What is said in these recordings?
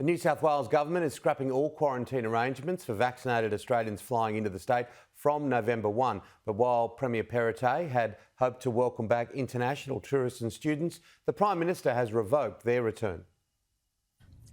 The New South Wales government is scrapping all quarantine arrangements for vaccinated Australians flying into the state from November 1. But while Premier Perrottet had hoped to welcome back international tourists and students, the Prime Minister has revoked their return.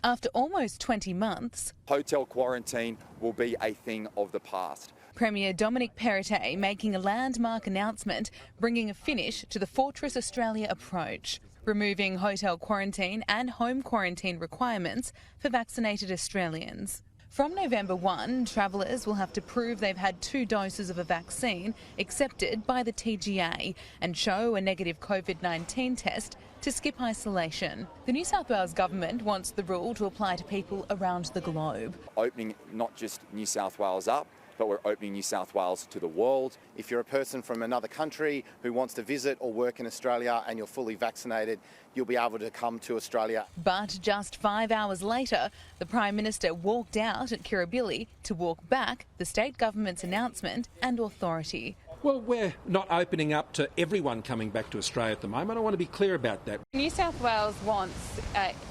After almost 20 months, hotel quarantine will be a thing of the past. Premier Dominic Perrottet making a landmark announcement, bringing a finish to the Fortress Australia approach, removing hotel quarantine and home quarantine requirements for vaccinated Australians. From November 1, travellers will have to prove they've had 2 doses of a vaccine accepted by the TGA and show a negative COVID-19 test to skip isolation. The New South Wales government wants the rule to apply to people around the globe. Opening not just New South Wales up, but we're opening New South Wales to the world. If you're a person from another country who wants to visit or work in Australia and you're fully vaccinated, you'll be able to come to Australia. But just 5 hours later, the Prime Minister walked out at Kirribilli to walk back the state government's announcement and authority. Well, we're not opening up to everyone coming back to Australia at the moment. I want to be clear about that. New South Wales wants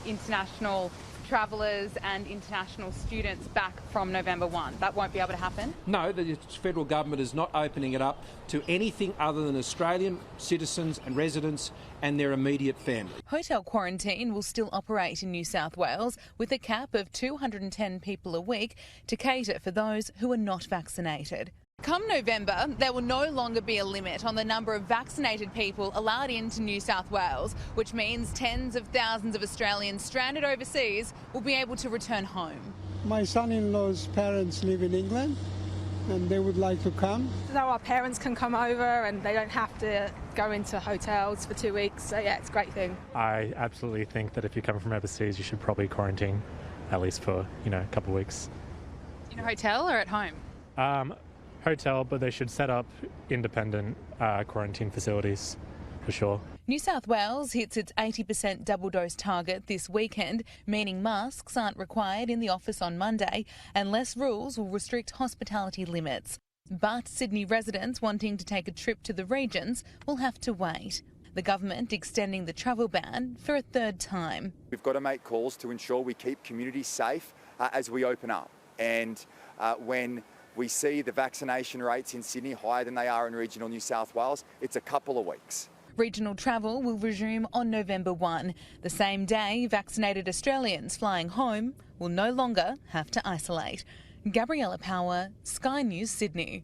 international travellers and international students back from November 1. That won't be able to happen? No, the federal government is not opening it up to anything other than Australian citizens and residents and their immediate family. Hotel quarantine will still operate in New South Wales with a cap of 210 people a week to cater for those who are not vaccinated. Come November, there will no longer be a limit on the number of vaccinated people allowed into New South Wales, which means tens of thousands of Australians stranded overseas will be able to return home. My son-in-law's parents live in England and they would like to come. So our parents can come over and they don't have to go into hotels for 2 weeks. So yeah, it's a great thing. I absolutely think that if you're coming from overseas, you should probably quarantine at least for, a couple of weeks. In a hotel or at home? Hotel, but they should set up independent quarantine facilities for sure. New South Wales hits its 80% double dose target this weekend, meaning masks aren't required in the office on Monday and less rules will restrict hospitality limits. But Sydney residents wanting to take a trip to the regions will have to wait. The government extending the travel ban for a 3rd time. We've got to make calls to ensure we keep communities safe as we open up. And when we see the vaccination rates in Sydney higher than they are in regional New South Wales, it's a couple of weeks. Regional travel will resume on November 1. The same day, vaccinated Australians flying home will no longer have to isolate. Gabriella Power, Sky News, Sydney.